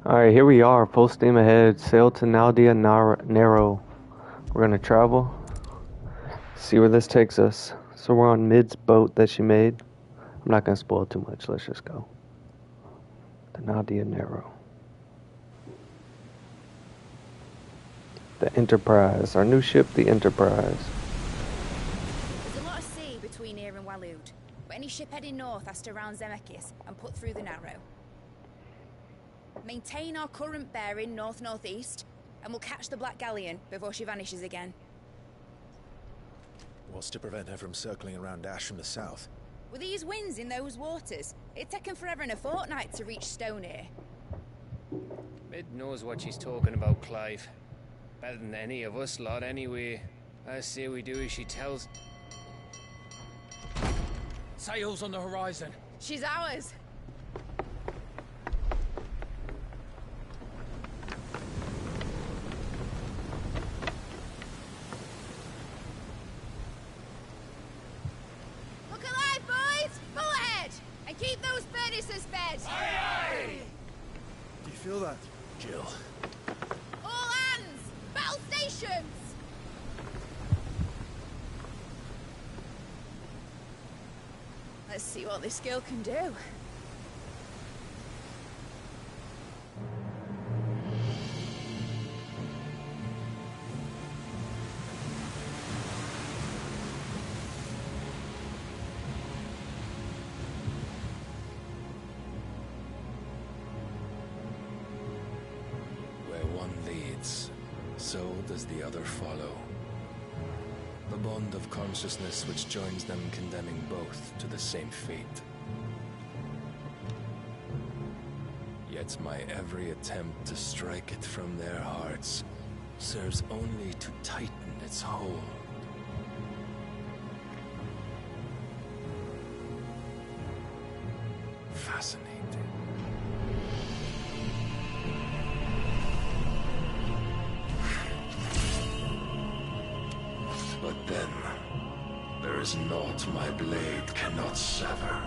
Alright, here we are, full steam ahead, sail to Naldea Narrow. We're gonna travel, see where this takes us. So we're on Mid's boat that she made. I'm not gonna spoil too much, let's just go. The Naldea Narrow. The Enterprise, our new ship, the Enterprise. There's a lot of sea between here and Waloed, but any ship heading north has to round Zemeckis and put through the Narrow. Maintain our current bearing north-northeast, and we'll catch the Black Galleon before she vanishes again. What's to prevent her from circling around Ash from the south? With these winds in those waters, it'd take 'em forever and a fortnight to reach Stonehere. Mid knows what she's talking about, Clive. Better than any of us lot, anyway. I say we do as she tells. Sails on the horizon. She's ours. Look alive, boys! Pull ahead! And keep those furnaces fed! Aye, aye! Do you feel that, Jill? All hands! Battle stations! Let's see what this girl can do. Where one leads, so does the other follow. The bond of consciousness which joins them condemning both to the same fate. Yet my every attempt to strike it from their hearts serves only to tighten its hold. Fascinating. But then, there is naught my blade cannot sever.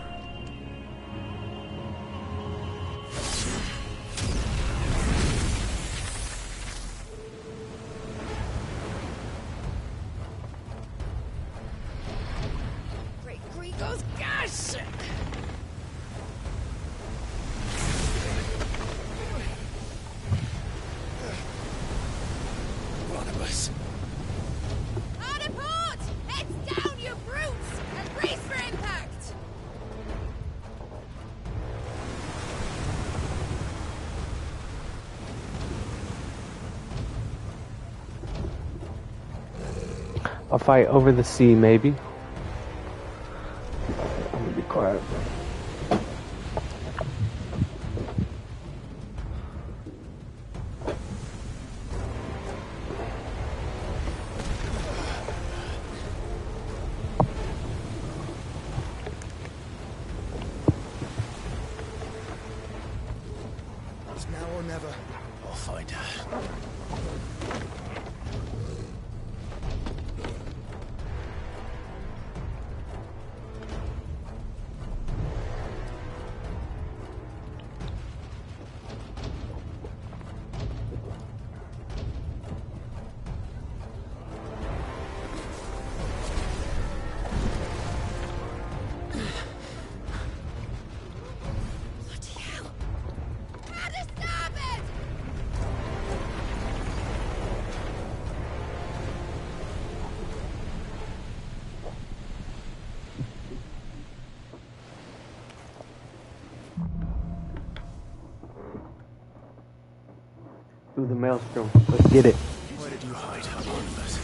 Great Gregor's gosh! One of us. Hard a port! Heads down, you brutes! And brace for impact! A fight over the sea, maybe. I'm gonna be quiet. It's now or never. I'll find her. Bloody hell! How to stop it! Through the maelstrom. Let's get it. Where did you hide, Anonymous?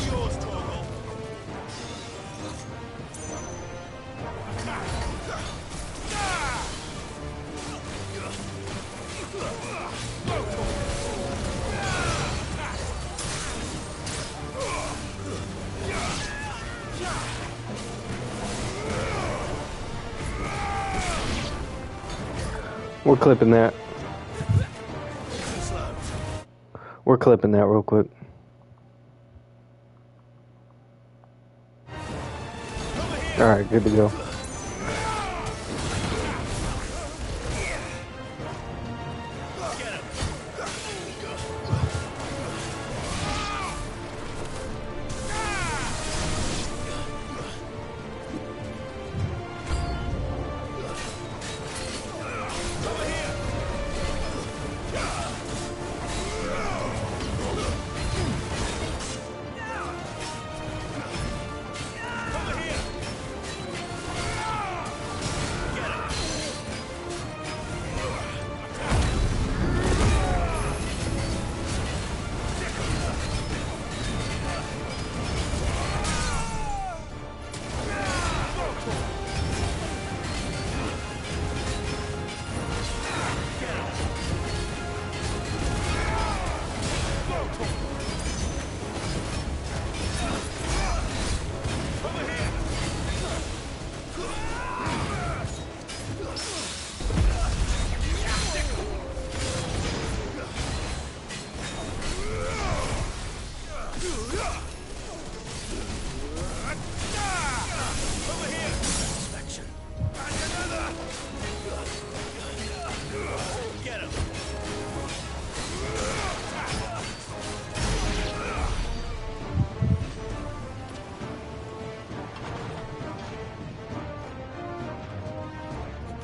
Yours, Torgal. We're clipping that. Slow. We're clipping that real quick. Alright, good to go.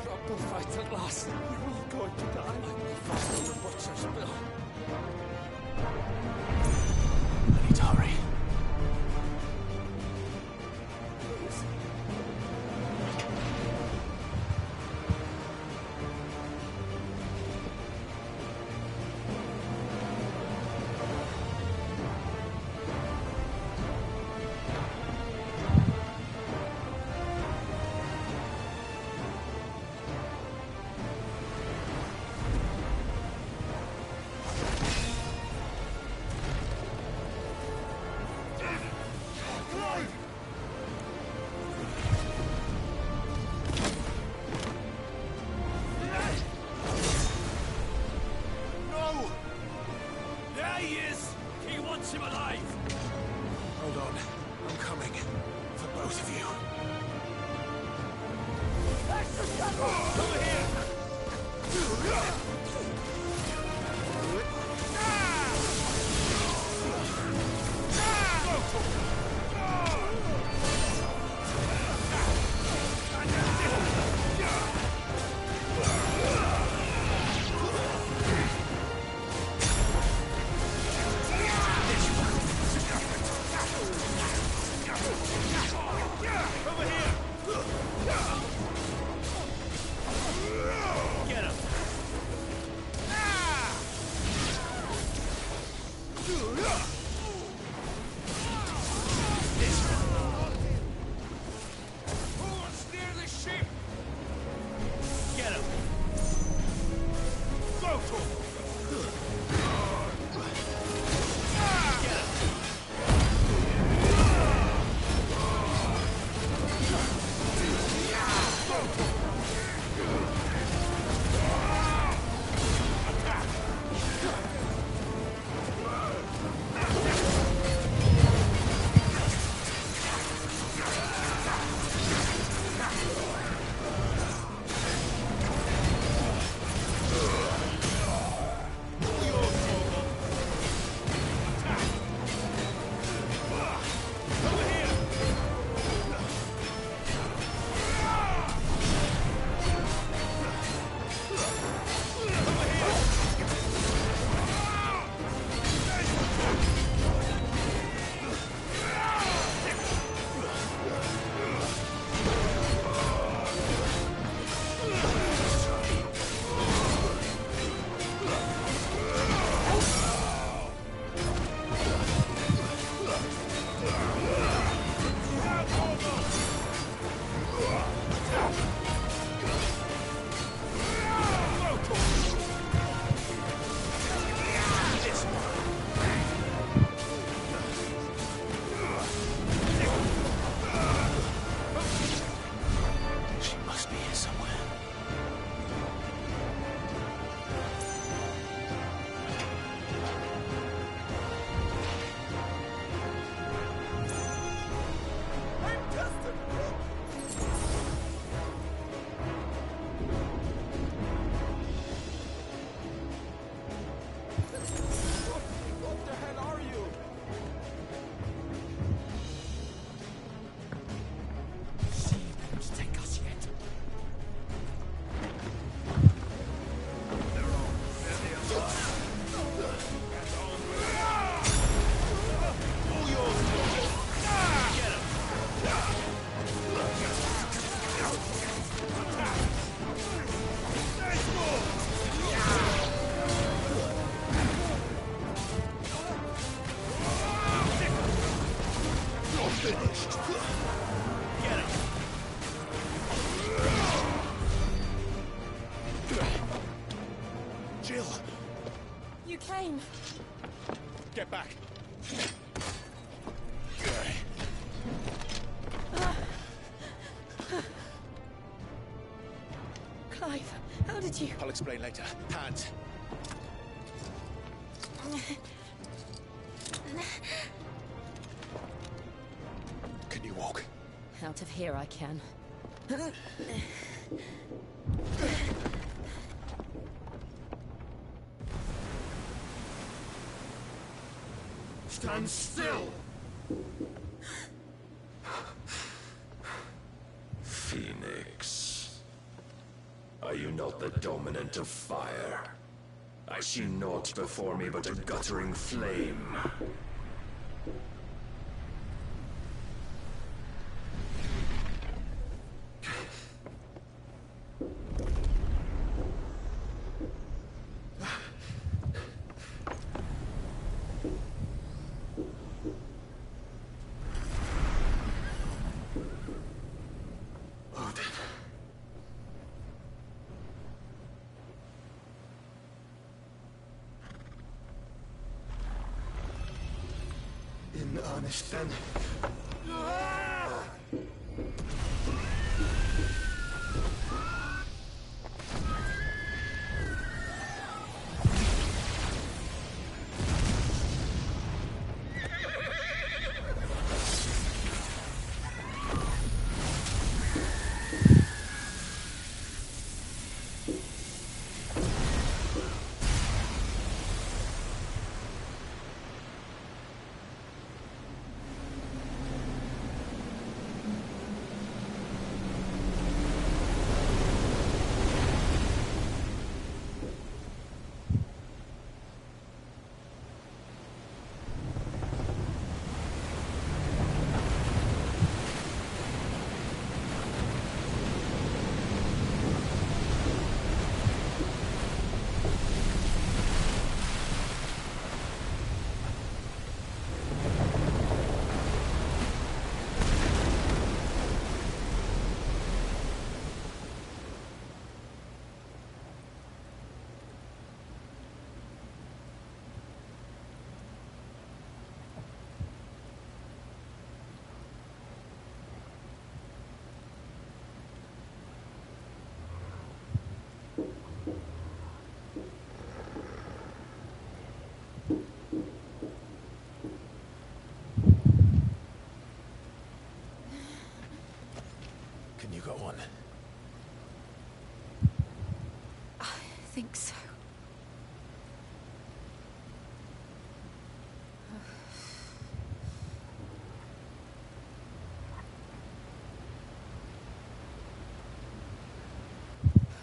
Proper fight at last. We're all going to die. I will follow the butcher's bill. I need to hurry. Him alive! Hold on. I'm coming. For both of you. Over here! finished. Get him. Jill! You came. Get back. Clive, how did you... I'll explain later. Hands. Can you walk? Out of here I can. Stand still! Phoenix. Are you not the dominant of fire? I see naught before me but a guttering flame. In earnest, then. Can you go on? I think so.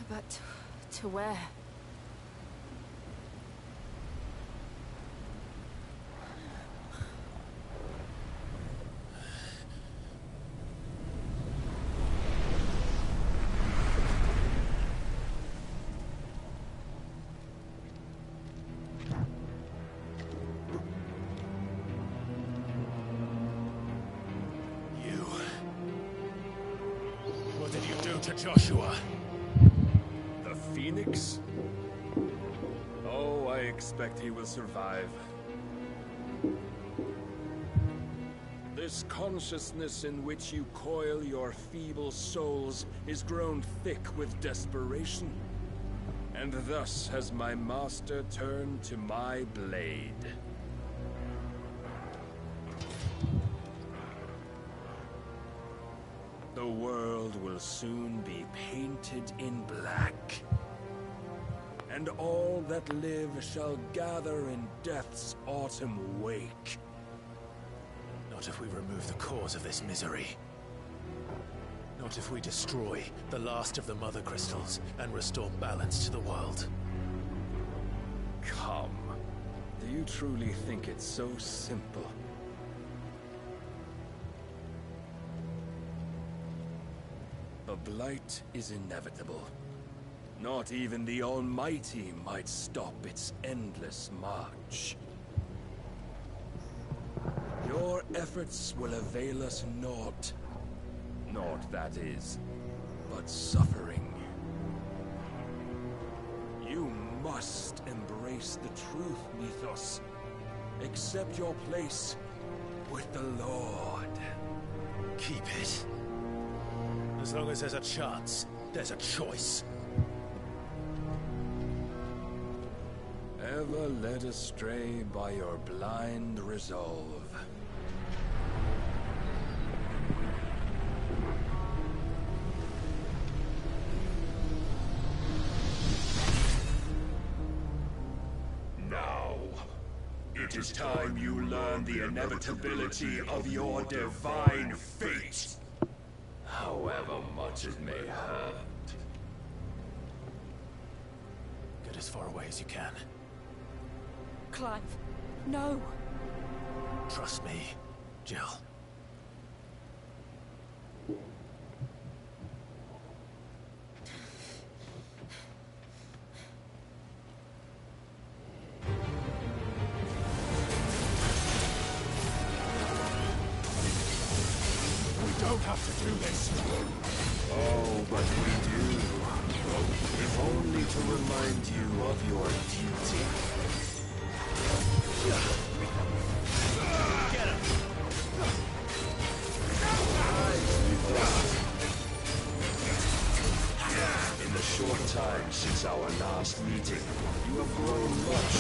But to where? What did you do to Joshua? The Phoenix? Oh, I expect he will survive. This consciousness in which you coil your feeble souls is grown thick with desperation. And thus has my master turned to my blade. The world will soon be painted in black. And all that live shall gather in death's autumn wake. Not if we remove the cause of this misery. Not if we destroy the last of the Mother Crystals and restore balance to the world. Come. Do you truly think it's so simple? The blight is inevitable. Not even the Almighty might stop its endless march. Your efforts will avail us naught. Naught, that is, but suffering. You must embrace the truth, Mythos. Accept your place with the Lord. Keep it. As long as there's a chance, there's a choice. Ever led astray by your blind resolve. Now, it is time you learn the inevitability of your divine fate. However much it may hurt. Get as far away as you can. Clive, no. Trust me, Jill. We don't have to do this. Oh, but we do. If only to remind you of your duty. Get him! In the short time since our last meeting, you have grown much.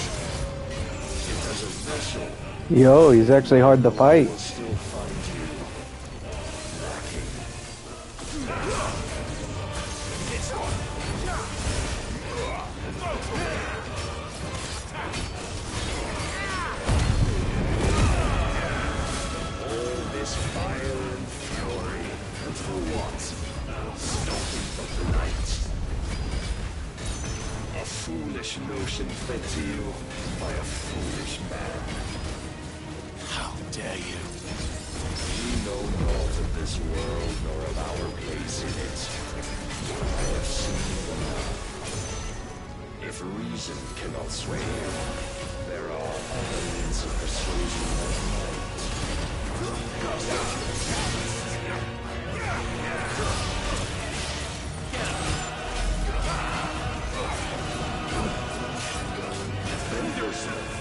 Yet as a vessel, Yo, he's actually hard to fight. will still find you lacking. All this fire and fury, and for what? Stopping the light. A foolish notion fed to you by a foolish man. How dare you? We know naught of this world nor of our place in it. I have seen enough. If reason cannot sway you, there are other means of persuasion that might. Defend yourself.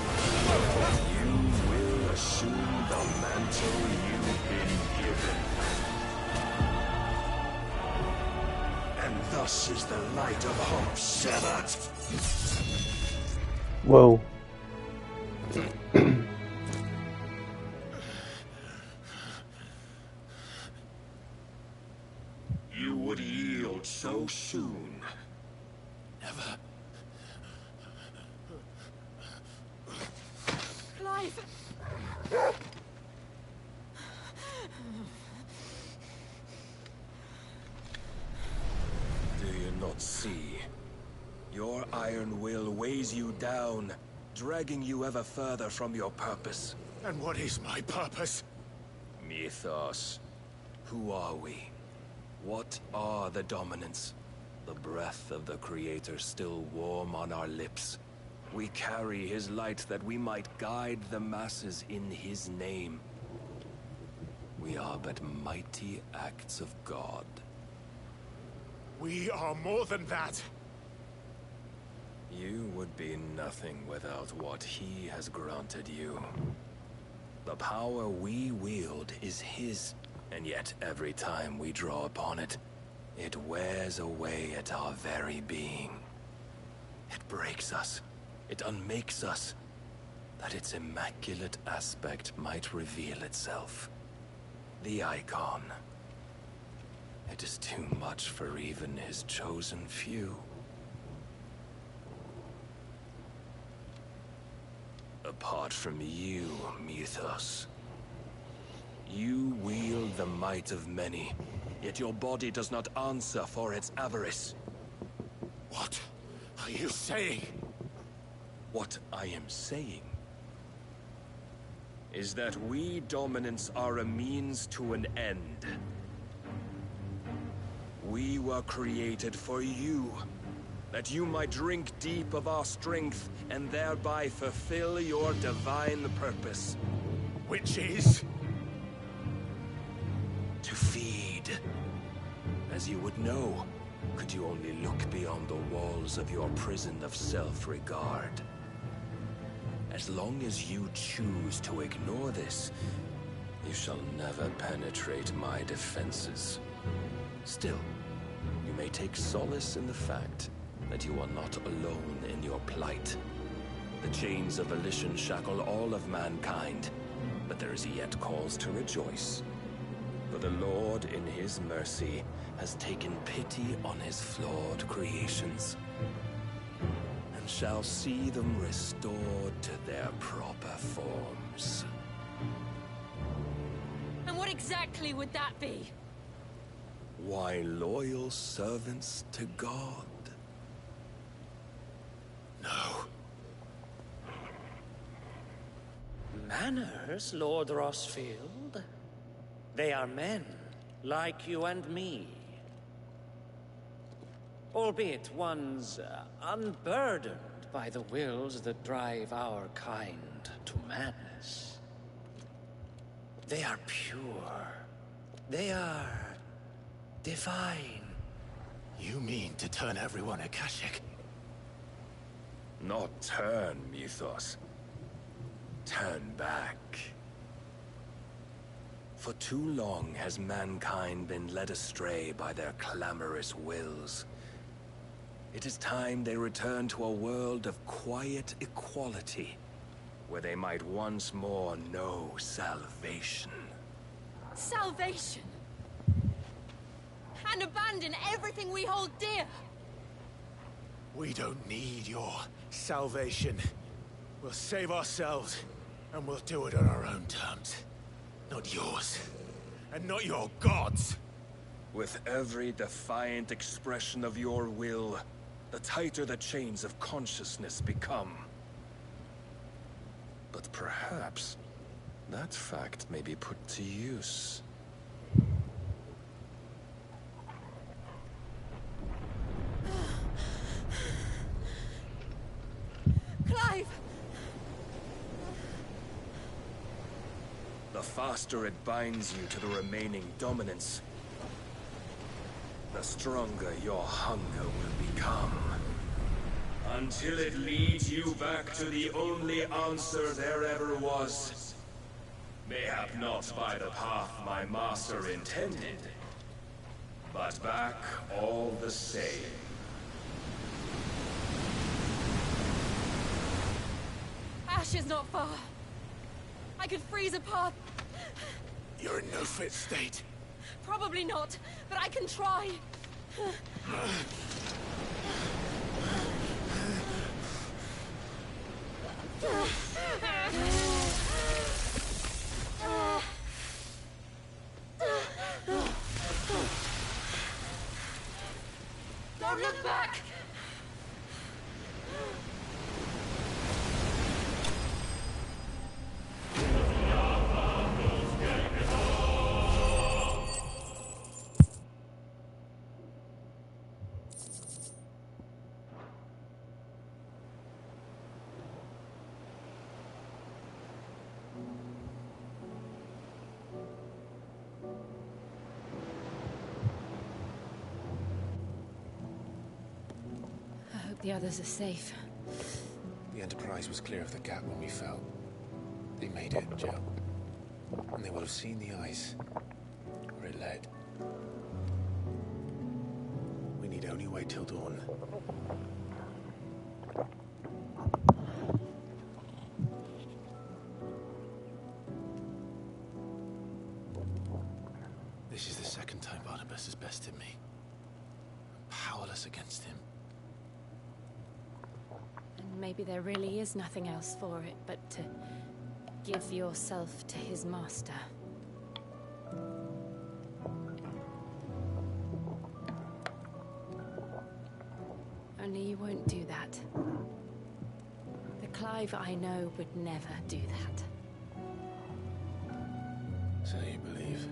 You will assume the mantle you've been given. And thus is the light of hope severed. Whoa. You would yield so soon. Never. Clive! Do you not see? Your iron will weighs you down, dragging you ever further from your purpose. And what is my purpose? Mythos. Who are we? What are the dominants? The breath of the Creator still warm on our lips. We carry his light that we might guide the masses in his name. We are but mighty acts of God. We are more than that. You would be nothing without what he has granted you. The power we wield is his, and yet every time we draw upon it, it wears away at our very being. It breaks us. It unmakes us, that its immaculate aspect might reveal itself. The icon. It is too much for even his chosen few. apart from you, Mythos. You wield the might of many, yet your body does not answer for its avarice. What are you saying? What I am saying is that we dominants are a means to an end. We were created for you, that you might drink deep of our strength and thereby fulfill your divine purpose. Which is? To feed. As you would know, could you only look beyond the walls of your prison of self-regard. As long as you choose to ignore this, you shall never penetrate my defenses. Still, you may take solace in the fact that you are not alone in your plight. The chains of volition shackle all of mankind, but there is yet cause to rejoice. For the Lord, in his mercy, has taken pity on his flawed creations, and shall see them restored to their proper forms. And what exactly would that be? Why, loyal servants to God. No. Manners, Lord Rossfield? They are men, like you and me. Albeit ones unburdened by the wills that drive our kind to madness. They are pure. They are divine. You mean to turn everyone Akashic? Not turn, Mythos. Turn back. For too long has mankind been led astray by their clamorous wills. It is time they return to a world of quiet equality, where they might once more know salvation. Salvation? And abandon everything we hold dear? We don't need your salvation. We'll save ourselves, and we'll do it on our own terms. Not yours. And not your gods! With every defiant expression of your will, the tighter the chains of consciousness become. But perhaps that fact may be put to use. Clive! The faster it binds you to the remaining dominance, the stronger your hunger will become. Until it leads you back to the only answer there ever was. Mayhap not by the path my master intended, but back all the same. Ash is not far. I could freeze a path. You're in no fit state. Probably not, but I can try. Don't look back! I hope the others are safe. The Enterprise was clear of the gap when we fell. They made it, Jill. And they will have seen the ice, where it led. We need only wait till dawn. This is the second time Barnabas has bested me. I'm powerless against him. And maybe there really is nothing else for it but to give yourself to his master. Only you won't do that. The Clive I know would never do that. So you believe?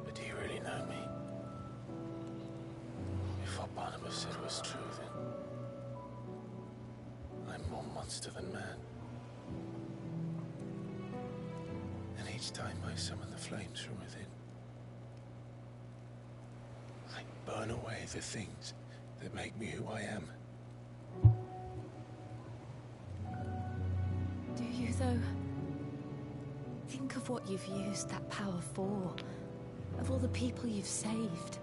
But do you really know me? If what Barnabas said was true, then I'm more monster than man. And each time I summon the flames from within, I burn away the things that make me who I am. Do you, though? Think of what you've used that power for, of all the people you've saved.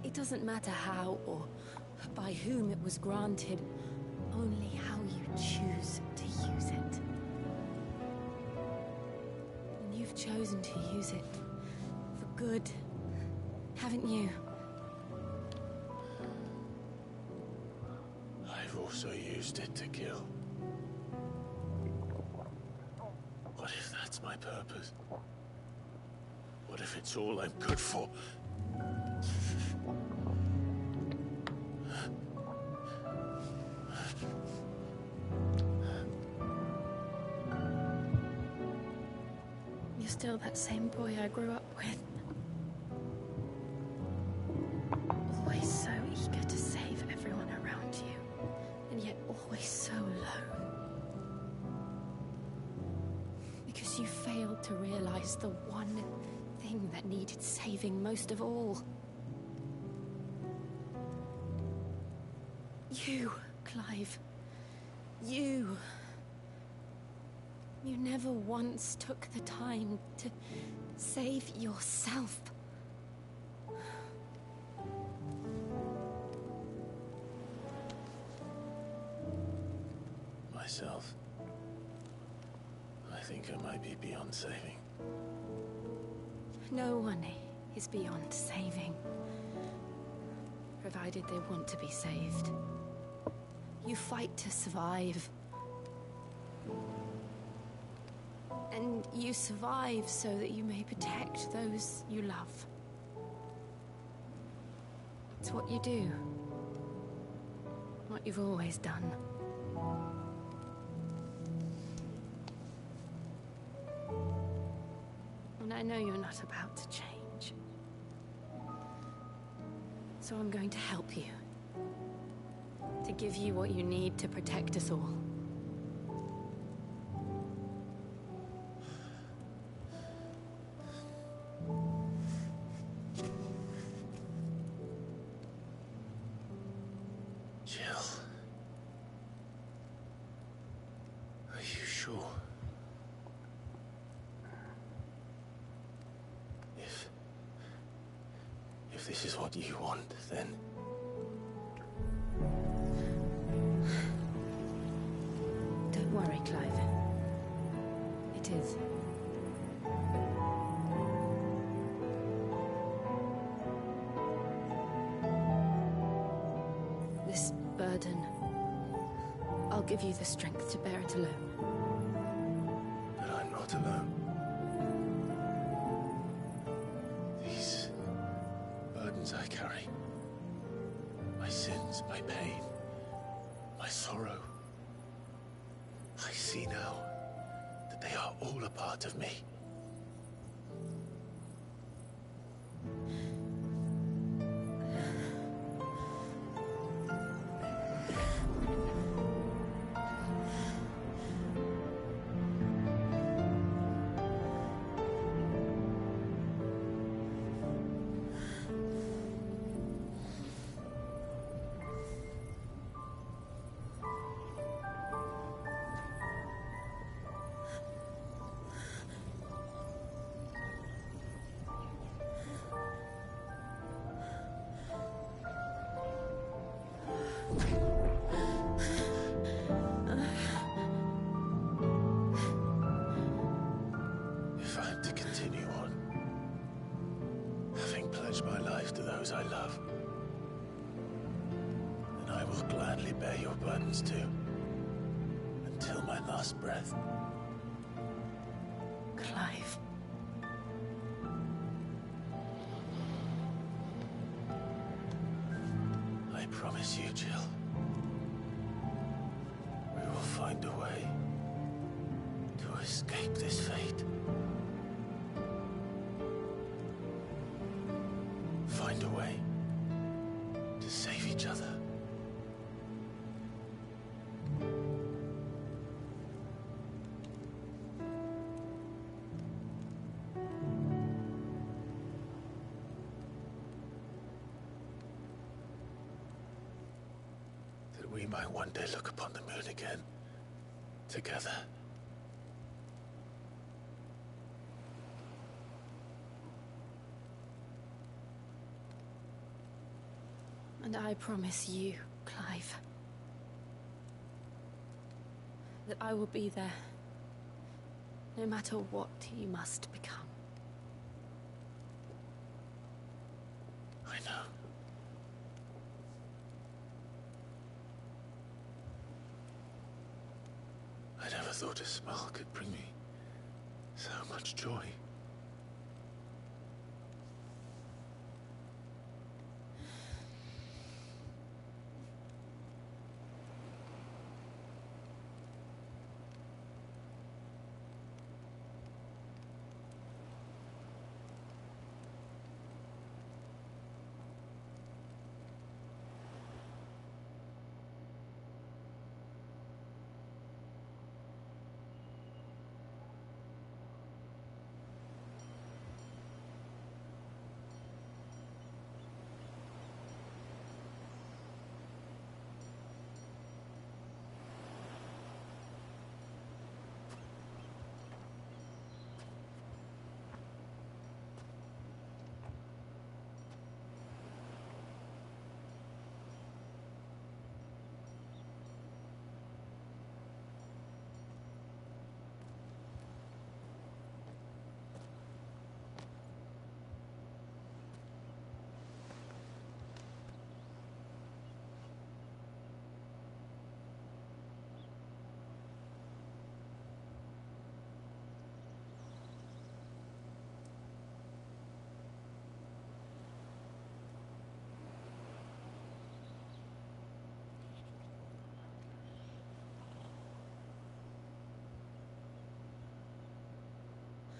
It doesn't matter how or by whom it was granted, only how you choose to use it. And you've chosen to use it for good, haven't you? I've also used it to kill. What if that's my purpose? What if it's all I'm good for? You're still that same boy I grew up with. Always so eager to save everyone around you, and yet always so lone. Because you failed to realize the one thing that needed saving most of all. You, Clive. You. You never once took the time to save yourself. Myself. I think I might be beyond saving. No one is beyond saving, provided they want to be saved. You fight to survive. And you survive so that you may protect those you love. It's what you do. What you've always done. And I know you're not about to change. So I'm going to help you. To give you what you need to protect us all. Jill. Are you sure? If this is what you want, then... Don't worry, Clive. It is. This burden, I'll give you the strength to bear it alone. But I'm not alone. These burdens I carry, my sins, my pain, my sorrow, I see now that they are all a part of me. If I'm to continue on, having pledged my life to those I love, gladly bear your burdens too. Until my last breath. Clive. I promise you, Jill. We will find a way to escape this fate. Find a way to save each other. That we might one day look upon the moon again, together. And I promise you, Clive, that I will be there, no matter what you must become. I know. I never thought a smile could bring me so much joy.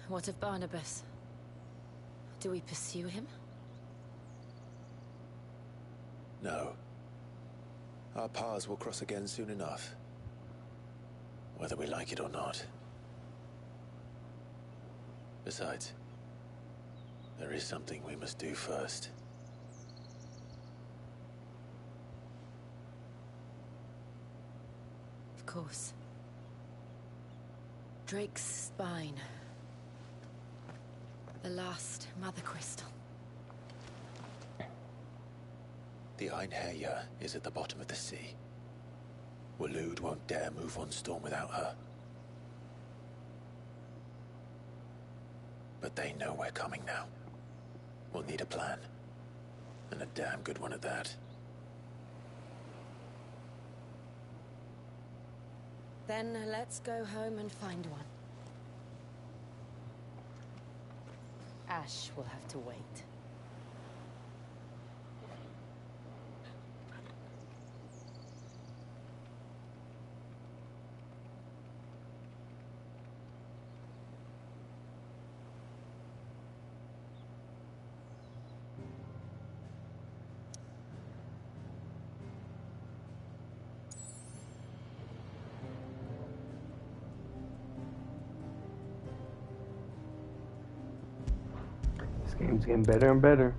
What of Barnabas? Do we pursue him? No. Our paths will cross again soon enough. Whether we like it or not. Besides, there is something we must do first. Of course. Drake's spine. The last Mother Crystal. The Einherja is at the bottom of the sea. Waloed won't dare move on Storm without her. But they know we're coming now. We'll need a plan. And a damn good one at that. Then let's go home and find one. Ash will have to wait. This game's getting better and better.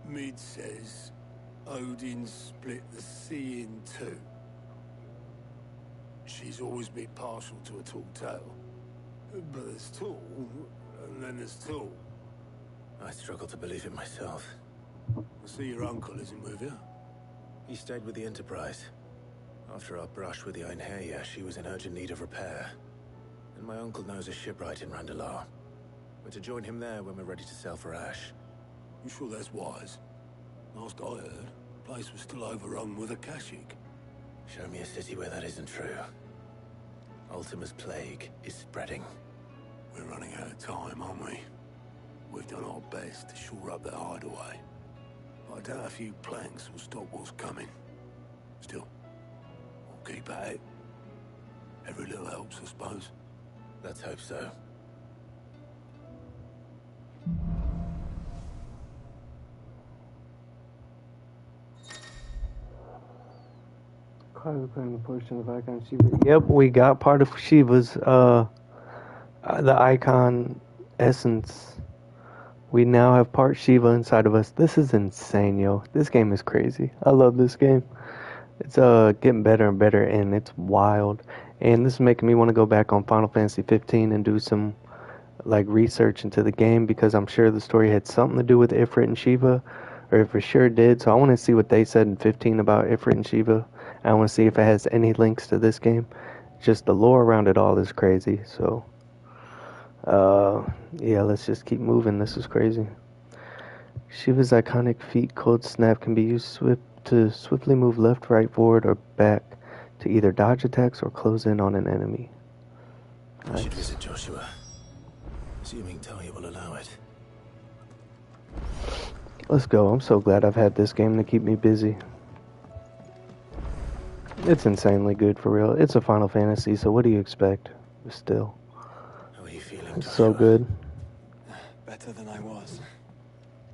Mid says Odin split the sea in two. She's always been partial to a tall tale. But there's tall, and then there's tall. I struggle to believe it myself. I see your uncle isn't with you. He stayed with the Enterprise. After our brush with the Einherja, she was in urgent need of repair. And my uncle knows a shipwright in Randalar. We're to join him there when we're ready to sail for Ash. You sure that's wise? Last I heard, the place was still overrun with Akashic. Show me a city where that isn't true. Ultima's plague is spreading. We're running out of time, aren't we? We've done our best to shore up that hideaway. I doubt a few planks will stop what's coming. Still, we'll keep at it. Every little helps, I suppose. Let's hope so. Playing the portion of Icon Shiva. Yep, we got part of Shiva's, the Icon essence. We now have part Shiva inside of us. This is insane, yo. This game is crazy. I love this game. It's getting better and better, and it's wild. And this is making me want to go back on Final Fantasy 15 and do some like research into the game, because I'm sure the story had something to do with Ifrit and Shiva, or it for sure did. So I want to see what they said in 15 about Ifrit and Shiva. I want to see if it has any links to this game. Just the lore around it all is crazy. So yeah, let's just keep moving. This is crazy. Shiva's iconic feat Cold Snap can be used to swiftly move left, right, forward, or back to either dodge attacks or close in on an enemy. I should visit Joshua, assuming Talia will allow it. Let's go. I'm so glad I've had this game to keep me busy. It's insanely good, for real. It's a Final Fantasy, so what do you expect? Still. How are you feeling, It's Joshua? so good. Better than I was.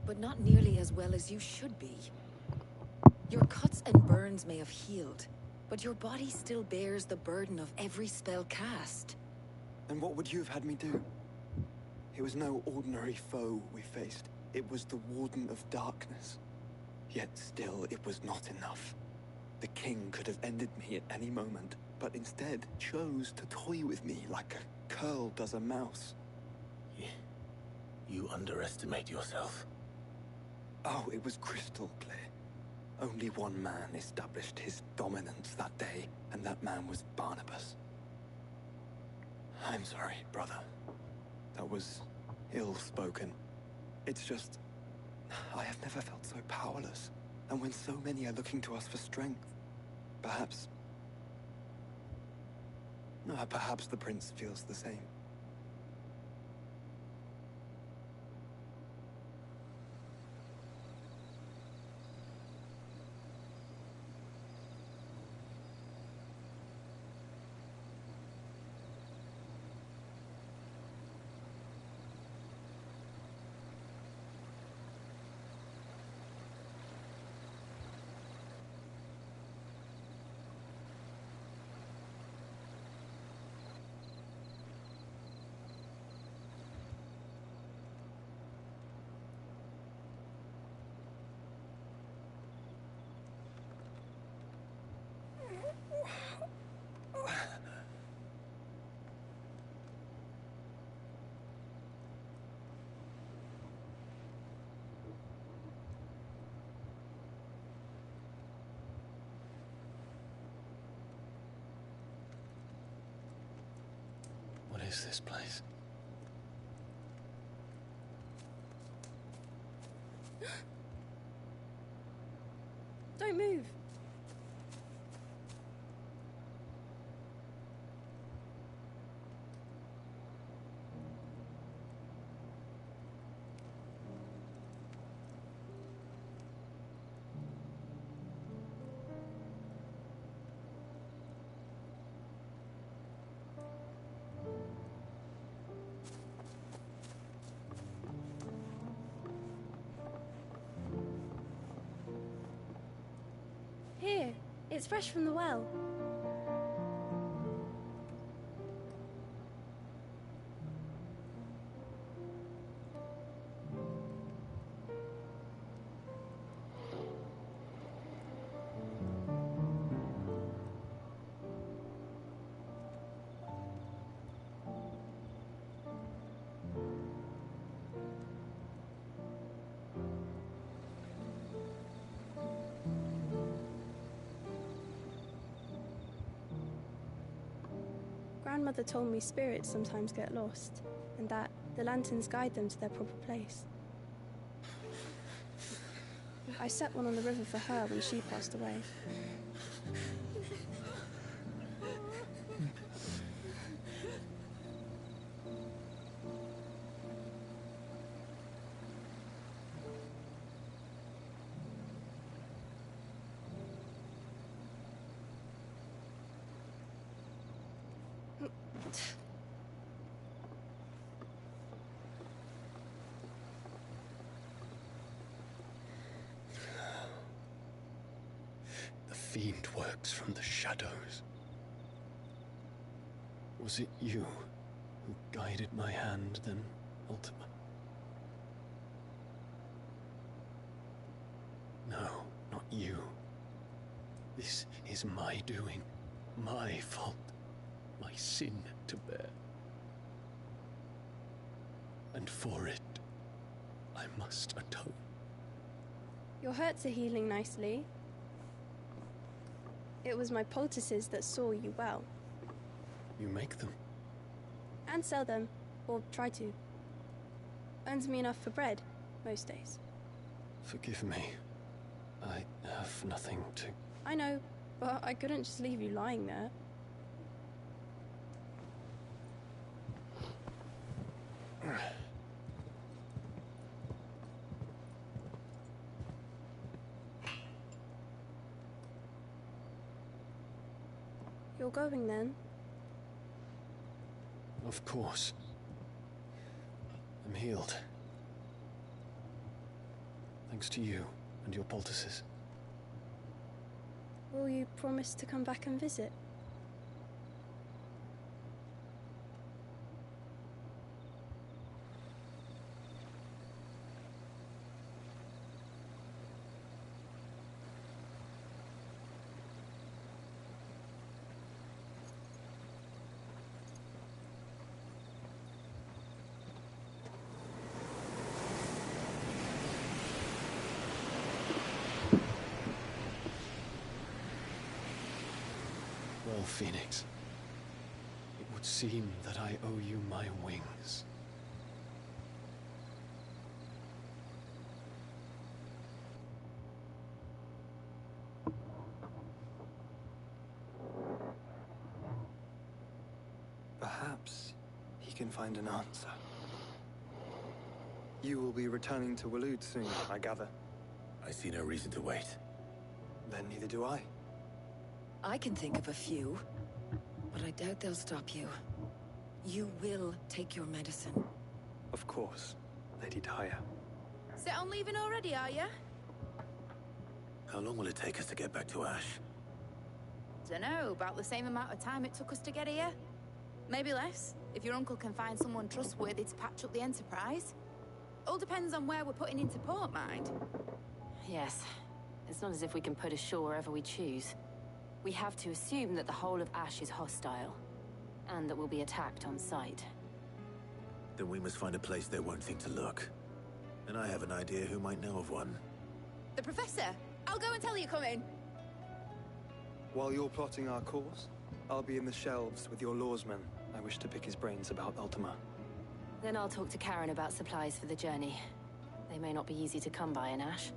But not nearly as well as you should be. Your cuts and burns may have healed, but your body still bears the burden of every spell cast. And what would you have had me do? It was no ordinary foe we faced. It was the Warden of Darkness. Yet still, it was not enough. The king could have ended me at any moment, but instead chose to toy with me like a curl does a mouse. You underestimate yourself. Oh, it was crystal clear. Only one man established his dominance that day, and that man was Barnabas. I'm sorry, brother. That was ill-spoken. It's just, I have never felt so powerless. And when so many are looking to us for strength, perhaps the prince feels the same. What is this place? Don't move. Here, it's fresh from the well. Grandmother told me spirits sometimes get lost, and that The lanterns guide them to their proper place. I set one on the river for her when she passed away. The fiend works from the shadows. Was it you who guided my hand then, Ultima? No, not you. This is my doing, my fault, my sin to bear. And for it, I must atone. Your hurts are healing nicely. It was my poultices that saw you well. You make them? And sell them, or try to. Earns me enough for bread, most days. Forgive me. I have nothing to... I know, but I couldn't just leave you lying there. You're going then? Of course. I'm healed. Thanks to you and your poultices. Will you promise to come back and visit? Well, Phoenix, it would seem that I owe you my wings. Perhaps he can find an answer. You will be returning to Waloed soon, I gather. I see no reason to wait. Then neither do I. I can think of a few, but I doubt they'll stop you. You will take your medicine. Of course, Lady Daya. Set on leaving already, are ya? How long will it take us to get back to Ash? Dunno, about the same amount of time it took us to get here. Maybe less, if your uncle can find someone trustworthy to patch up the Enterprise. All depends on where we're putting into port, mind. Yes. It's not as if we can put ashore wherever we choose. We have to assume that the whole of Ash is hostile, and that we'll be attacked on sight. Then we must find a place they won't think to look. And I have an idea who might know of one. The Professor! I'll go and tell you come in. While you're plotting our course, I'll be in the shelves with your lawsman. I wish to pick his brains about Ultima. Then I'll talk to Karen about supplies for the journey. They may not be easy to come by in Ash.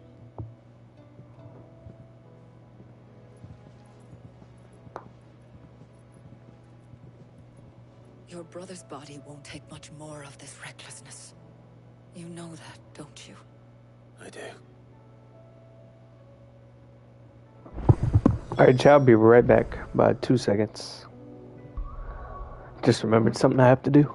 Your brother's body won't take much more of this recklessness. You know that, don't you? I do. Alright, chat, I'll be right back. About 2 seconds. Just remembered something I have to do.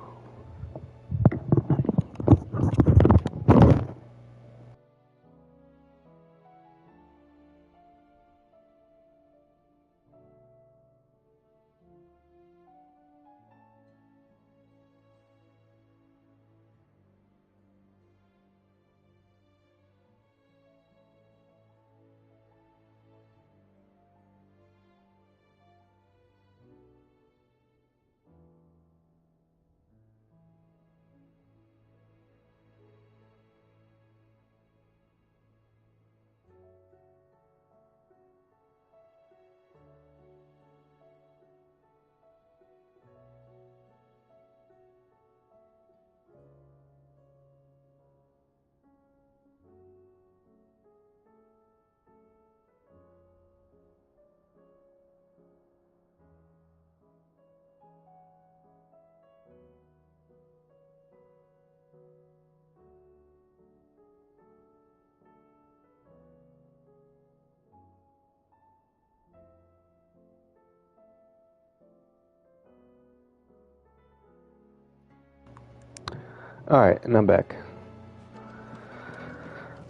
Alright, and I'm back.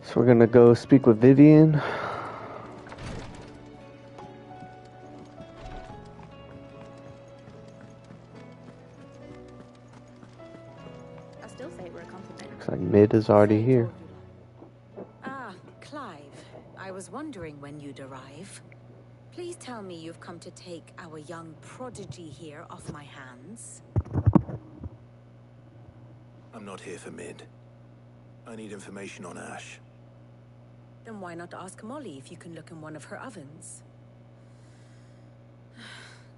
So we're gonna go speak with Vivian. I still say we're a compliment. Looks like Mid is already here. Ah, Clive. I was wondering when you'd arrive. Please tell me you've come to take our young prodigy here off my hands. I'm not here for Mid. I need information on Ash. Then why not ask Molly if you can look in one of her ovens?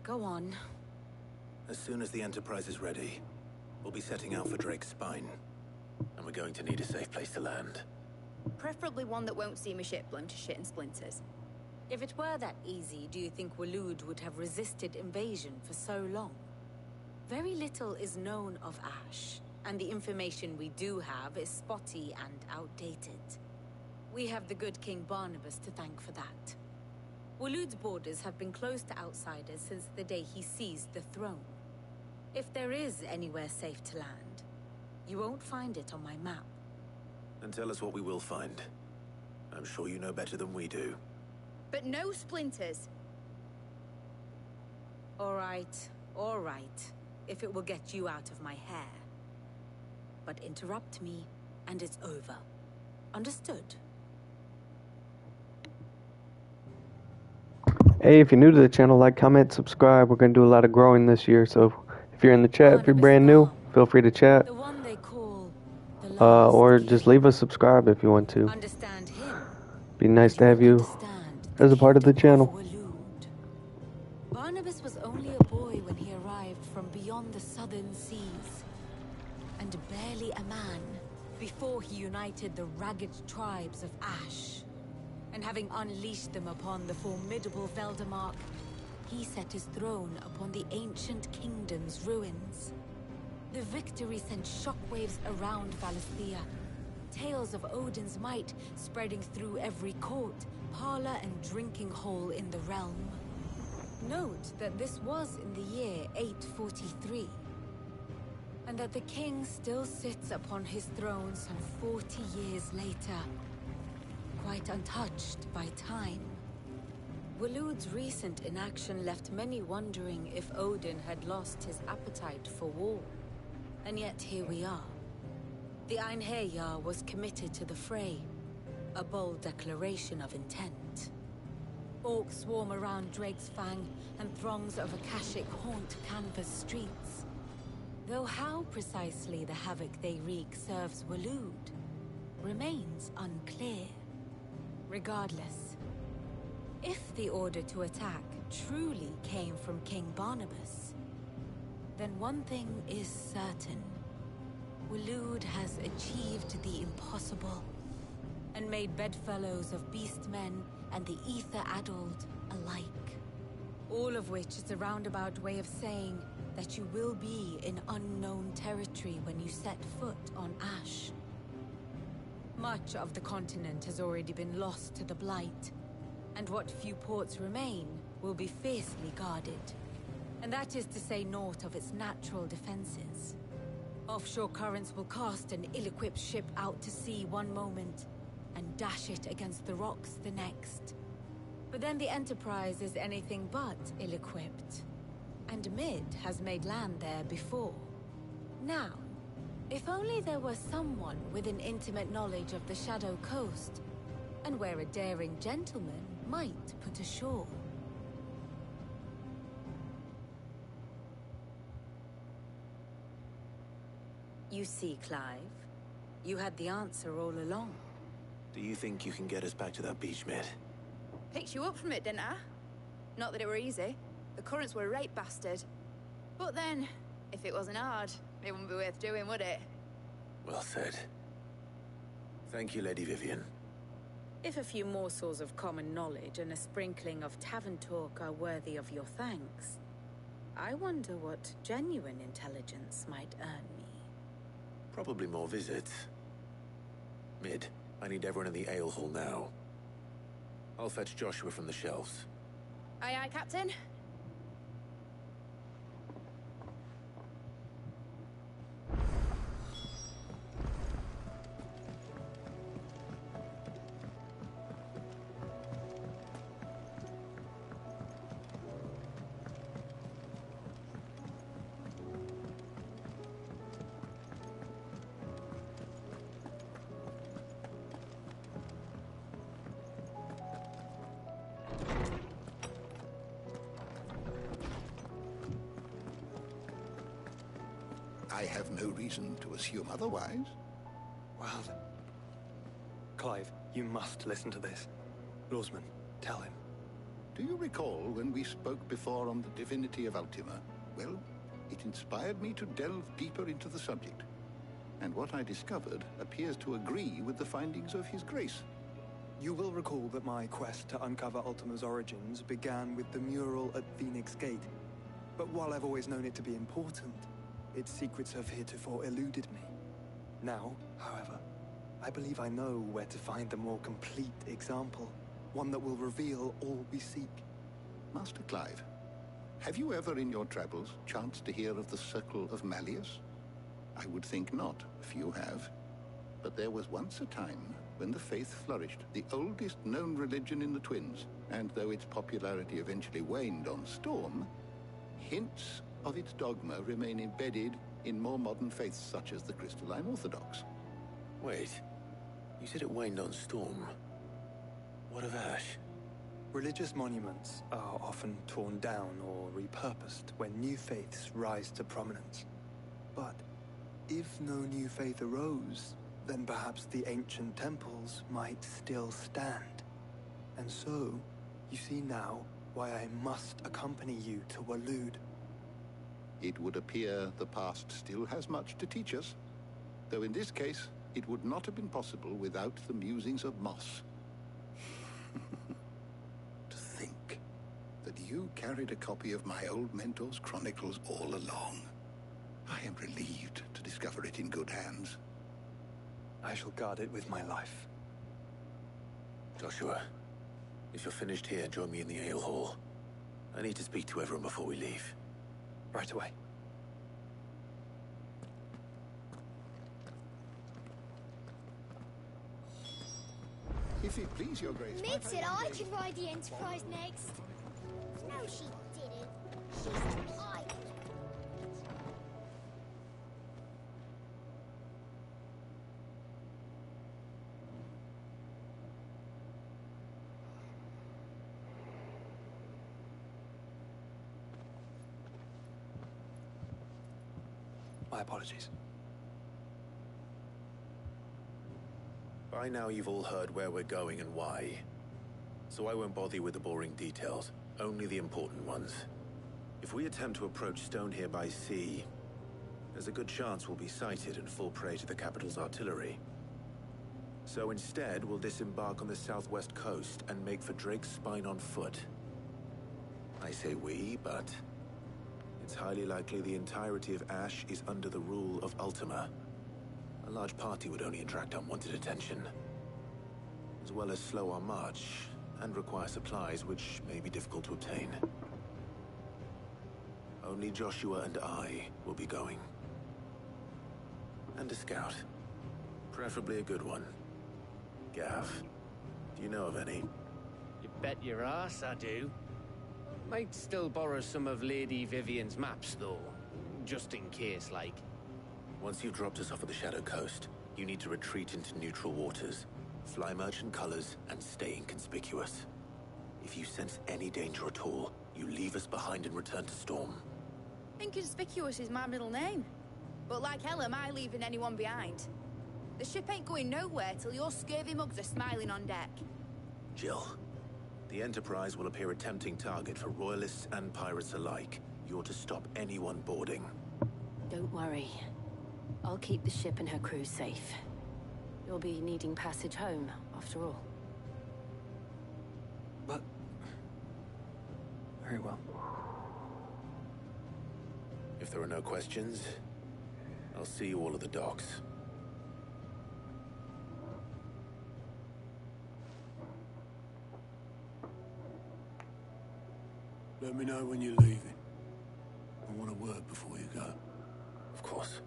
Go on. As soon as the Enterprise is ready, we'll be setting out for Drake's Spine. And we're going to need a safe place to land. Preferably one that won't see my ship blown to shit and splinters. If it were that easy, do you think Waloed would have resisted invasion for so long? Very little is known of Ash, and the information we do have is spotty and outdated. We have the good King Barnabas to thank for that. Waloed's borders have been closed to outsiders since the day he seized the throne. If there is anywhere safe to land, you won't find it on my map. And tell us what we will find. I'm sure you know better than we do. But no splinters. All right. If it will get you out of my hair. But interrupt me, and it's over. Understood? Hey, if you're new to the channel, like, comment, subscribe. We're gonna do a lot of growing this year, so if you're in the chat, if you're brand new, feel free to chat. Or just leave a subscribe if you want to. Be nice to have you as a part of the channel. Barnabas was only a boy when he arrived from beyond the southern seas, and barely a man before he united the ragged tribes of Ash. And having unleashed them upon the formidable Veldamark, he set his throne upon the ancient kingdom's ruins. The victory sent shockwaves around Valisthea, tales of Odin's might spreading through every court, parlor, and drinking hole in the realm. Note that this was in the year 843, and that the king still sits upon his throne some 40 years later, quite untouched by time. Waloed's recent inaction left many wondering if Odin had lost his appetite for war. And yet here we are. The Einherjar was committed to the fray, a bold declaration of intent. Orcs swarm around Drake's Fang, and throngs of Akashic haunt Canva's streets. Though how precisely the havoc they wreak serves Waloed remains unclear. Regardless, if the order to attack truly came from King Barnabas, then one thing is certain. Waloed has achieved the impossible, and made bedfellows of beastmen and the ether-addled alike. All of which is a roundabout way of saying that you will be in unknown territory when you set foot on Ash. Much of the continent has already been lost to the Blight, and what few ports remain will be fiercely guarded. And that is to say naught of its natural defenses. Offshore currents will cast an ill-equipped ship out to sea one moment, and dash it against the rocks the next. But then the Enterprise is anything but ill-equipped, and Mid has made land there before. Now, if only there were someone with an intimate knowledge of the Shadow Coast, and where a daring gentleman might put ashore. You see, Clive, you had the answer all along. Do you think you can get us back to that beach, Mid? Picked you up from it, didn't I? Not that it were easy. The currents were a right bastard. But then, if it wasn't hard, it wouldn't be worth doing, would it? Well said. Thank you, Lady Vivian. If a few morsels of common knowledge and a sprinkling of tavern talk are worthy of your thanks, I wonder what genuine intelligence might earn me. Probably more visits. Mid, I need everyone in the ale hall now. I'll fetch Joshua from the shelves. Aye, aye, Captain. I have no reason to assume otherwise. Well, Clive, you must listen to this. Lawsman, tell him. Do you recall when we spoke before on the divinity of Ultima? Well, it inspired me to delve deeper into the subject. And what I discovered appears to agree with the findings of His Grace. You will recall that my quest to uncover Ultima's origins began with the mural at Phoenix Gate. But while I've always known it to be important, its secrets have heretofore eluded me. Now, however, I believe I know where to find the more complete example, one that will reveal all we seek. Master Clive, have you ever in your travels chanced to hear of the Circle of Malleus? I would think not, if you have. But there was once a time when the faith flourished, the oldest known religion in the Twins, and though its popularity eventually waned on Storm, hints of its dogma remain embedded in more modern faiths such as the Crystalline Orthodox. Wait, you said it waned on Storm. What of Ash? Religious monuments are often torn down or repurposed when new faiths rise to prominence. But if no new faith arose, then perhaps the ancient temples might still stand. And so, you see now why I must accompany you to Waloed. It would appear the past still has much to teach us, though in this case, it would not have been possible without the musings of Moss. To think that you carried a copy of my old mentor's chronicles all along. I am relieved to discover it in good hands. I shall guard it with my life. Joshua, if you're finished here, join me in the ale hall. I need to speak to everyone before we leave. Right away. If it please your grace... Mid said I could ride the Enterprise next. No, she didn't. She said I could. My apologies. By now you've all heard where we're going and why. So I won't bother you with the boring details, only the important ones. If we attempt to approach Stone here by sea, there's a good chance we'll be sighted and fall prey to the capital's artillery. So instead, we'll disembark on the southwest coast and make for Drake's Spine on foot. I say we, but it's highly likely the entirety of Ash is under the rule of Ultima. A large party would only attract unwanted attention, as well as slow our march and require supplies which may be difficult to obtain. Only Joshua and I will be going. And a scout. Preferably a good one. Gav, do you know of any? You bet your ass I do. Might still borrow some of Lady Vivian's maps, though. Just in case, like. Once you've dropped us off at the Shadow Coast, you need to retreat into neutral waters, fly merchant colors, and stay inconspicuous. If you sense any danger at all, you leave us behind and return to Storm. Inconspicuous is my middle name. But like hell am I leaving anyone behind. The ship ain't going nowhere till your scurvy mugs are smiling on deck. Jill, the Enterprise will appear a tempting target for royalists and pirates alike. You're to stop anyone boarding. Don't worry. I'll keep the ship and her crew safe. You'll be needing passage home, after all. But... very well. If there are no questions, I'll see you all at the docks. Let me know when you're leaving. I want a word before you go. Of course.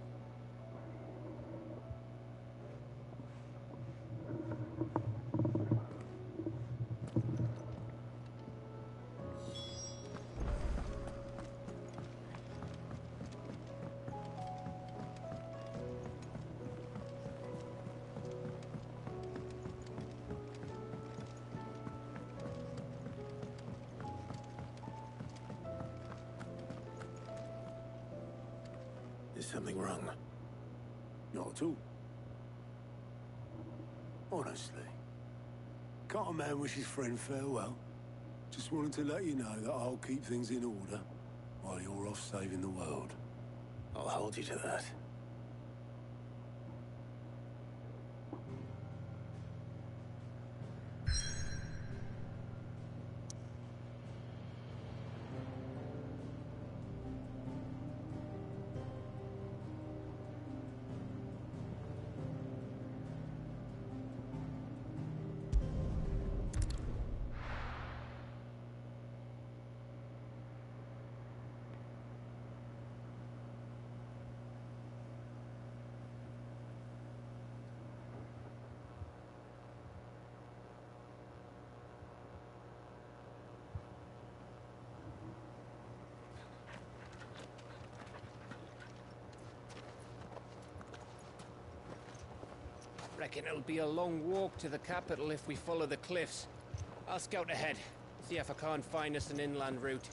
Is something wrong? Not at all. Honestly. Can't a man wish his friend farewell? Just wanted to let you know that I'll keep things in order while you're off saving the world. I'll hold you to that. Reckon it'll be a long walk to the capital if we follow the cliffs. I'll scout ahead, see if I can't find us an inland route.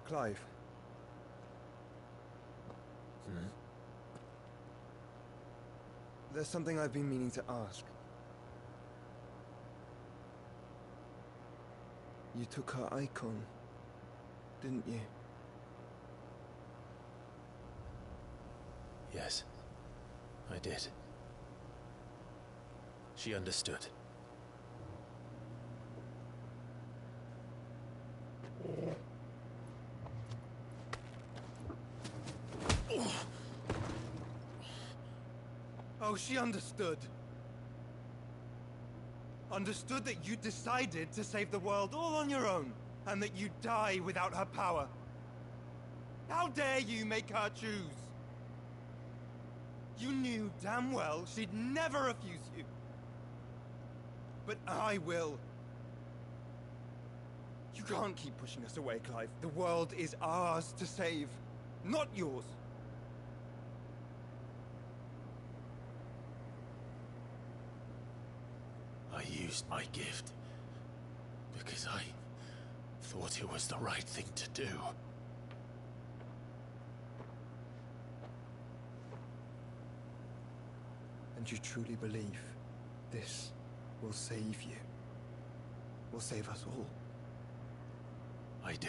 Clive. There's something I've been meaning to ask. You took her icon, didn't you? Yes, I did. She understood. Oh, she understood. Understood that you decided to save the world all on your own, and that you'd die without her power. How dare you make her choose? You knew damn well she'd never refuse you. But I will. You can't keep pushing us away, Clive. The world is ours to save, not yours. I used my gift because I thought it was the right thing to do. And you truly believe this will save you? Will save us all? I do.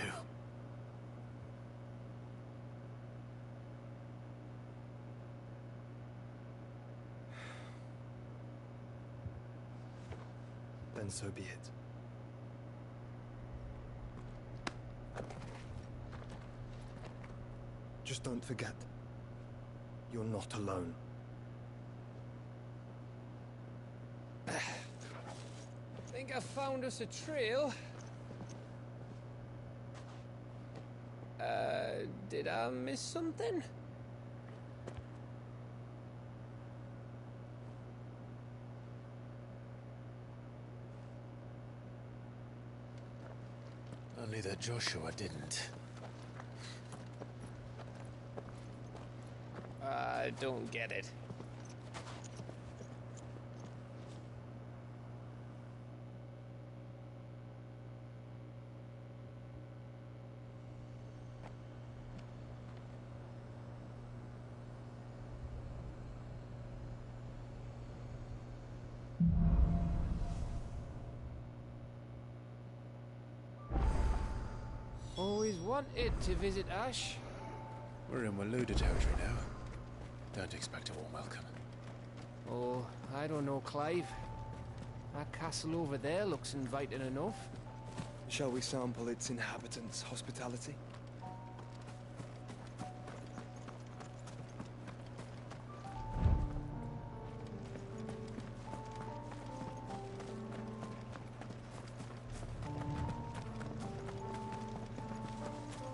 Then so be it. Just don't forget, you're not alone. Think I found us a trail. Did I miss something? Only that Joshua didn't. I don't get it. Always wanted to visit Ash. We're in Waluda territory now. Don't expect a warm welcome. Oh, I don't know, Clive. That castle over there looks inviting enough. Shall we sample its inhabitants' hospitality?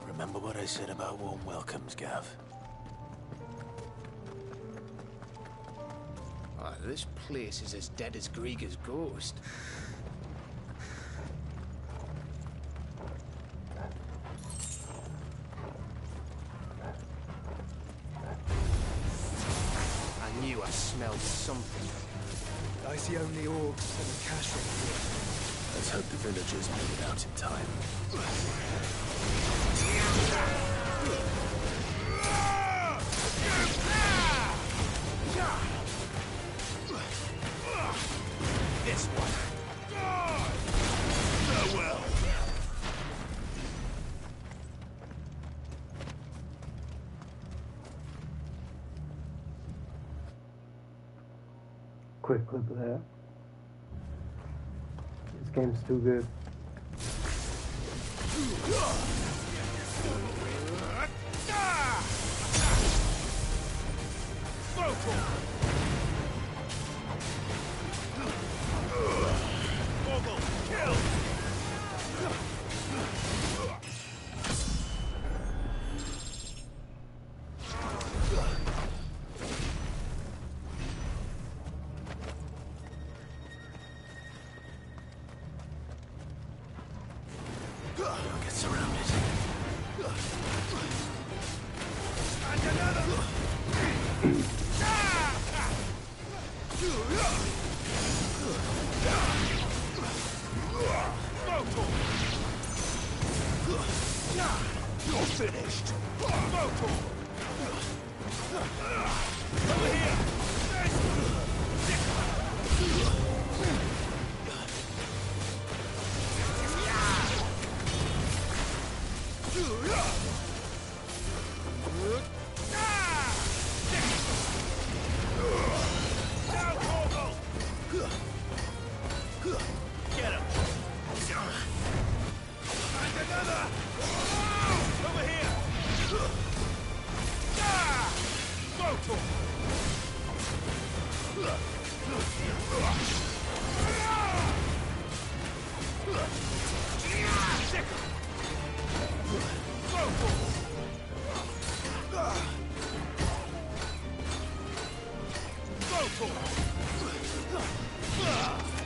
Remember what I said about warm welcomes, Gav? Ah, this place is as dead as Grieger's ghost. I knew I smelled something. I see only orcs and a cache here. Let's hope the villagers made it out in time. This one. Farewell. Quick clip of that. This game's too good. Get surrounded. And another! You're finished. Over here! Get him. And another! Over here!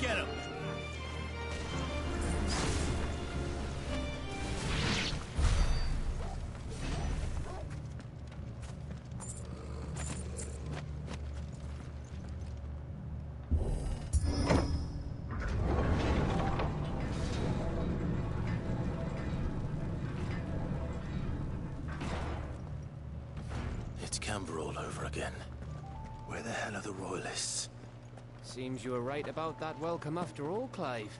Get him. It's Camber all over again. Where the hell are the royalists? Seems you were right about that welcome after all, Clive.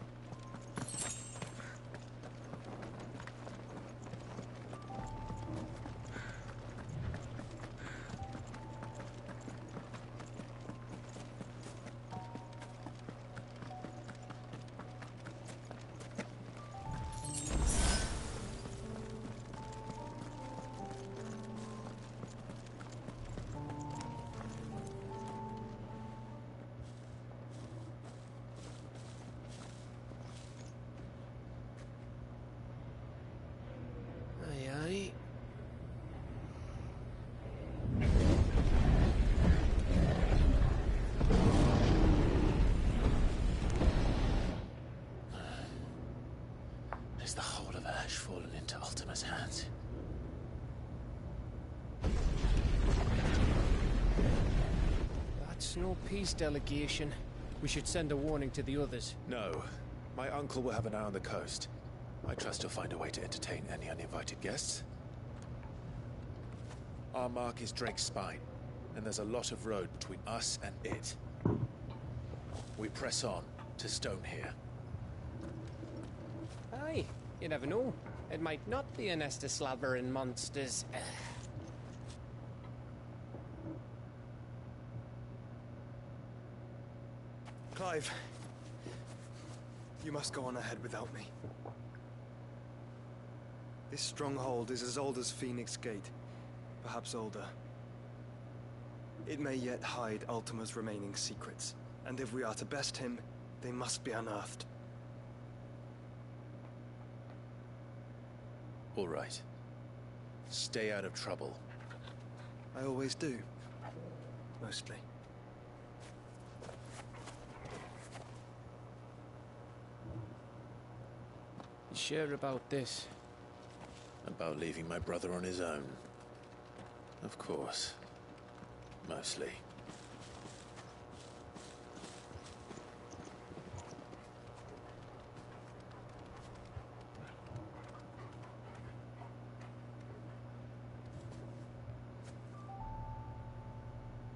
Aye, aye. Is the whole of Ash fallen into Ultima's hands? That's no peace delegation. We should send a warning to the others. No. My uncle will have an eye on the coast. I trust he'll find a way to entertain any uninvited guests. Our mark is Drake's Spine, and there's a lot of road between us and it. We press on to Stonehere. Aye, you never know. It might not be a nest of slabbering monsters. Clive, you must go on ahead without me. This stronghold is as old as Phoenix Gate, perhaps older. It may yet hide Ultima's remaining secrets, and if we are to best him, they must be unearthed. All right. Stay out of trouble. I always do. Mostly. You sure about this? About leaving my brother on his own. Of course. Mostly.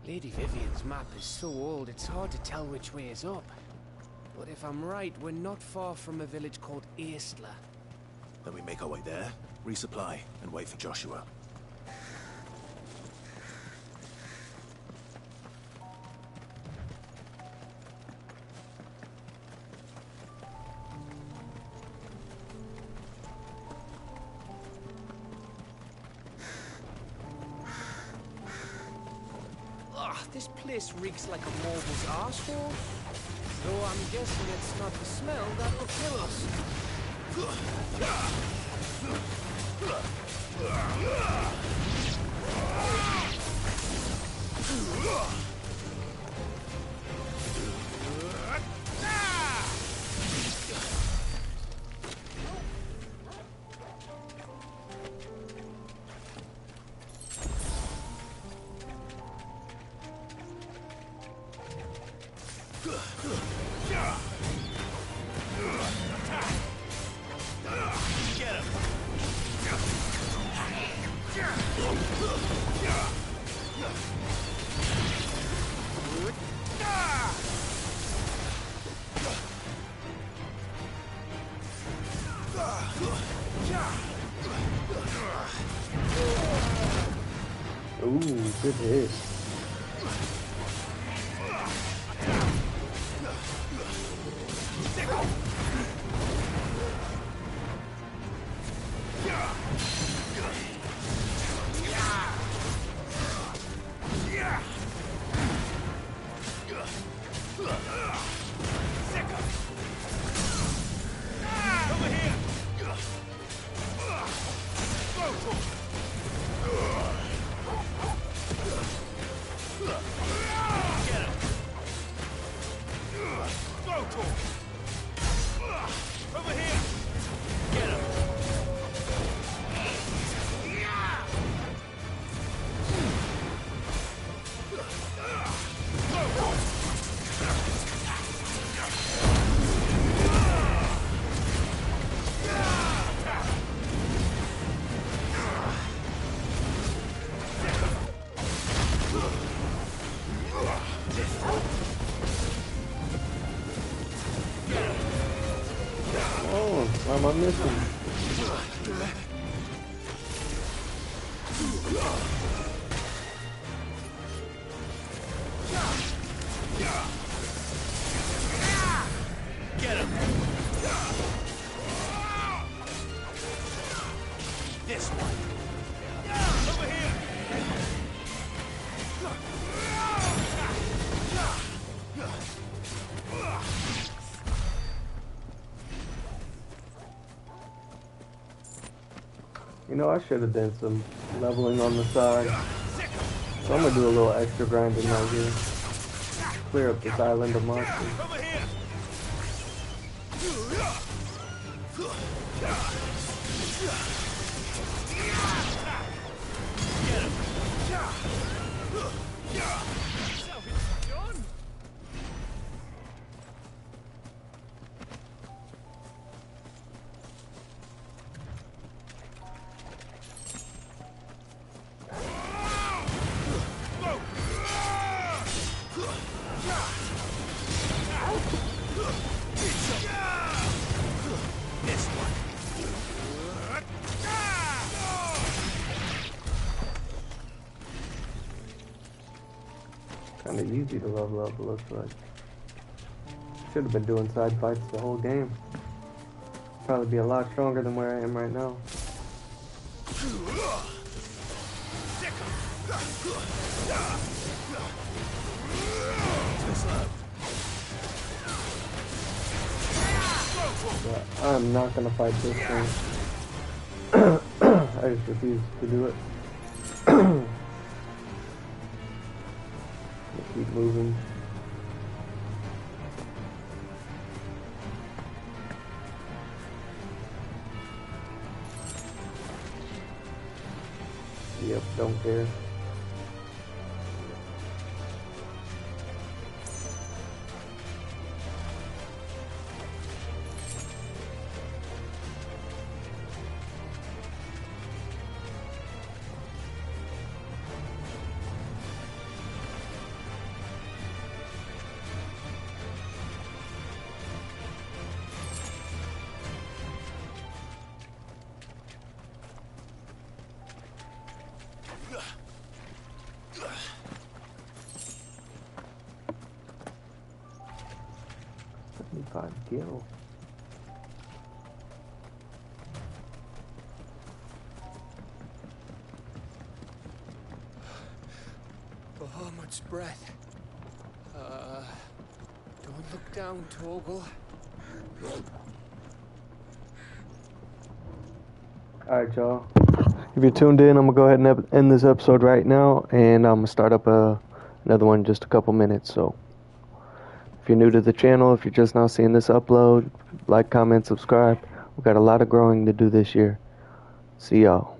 Lady Vivian's map is so old it's hard to tell which way is up. But if I'm right, we're not far from a village called Eastla. Then we make our way there, resupply, and wait for Joshua. This place reeks like a moble's arsehole. Though I'm guessing it's not the smell that will kill us. Ooh, good hit. Why am I missing? Get him! This one. Over here! You know, I should have done some leveling on the side. So I'm gonna do a little extra grinding right here. Clear up this island of monsters. Kinda easy to level up, it looks like. Should have been doing side fights the whole game. Probably be a lot stronger than where I am right now. But I'm not gonna fight this thing. I just refuse to do it. Keep moving. Yep, don't care. Yo. Oh, much breath. Don't look down, Torgal. Alright, y'all. If you're tuned in, I'm going to go ahead and end this episode right now, and I'm going to start up another one in just a couple minutes. So, if you're new to the channel, if you're just now seeing this upload, like, comment, subscribe. We've got a lot of growing to do this year. See y'all.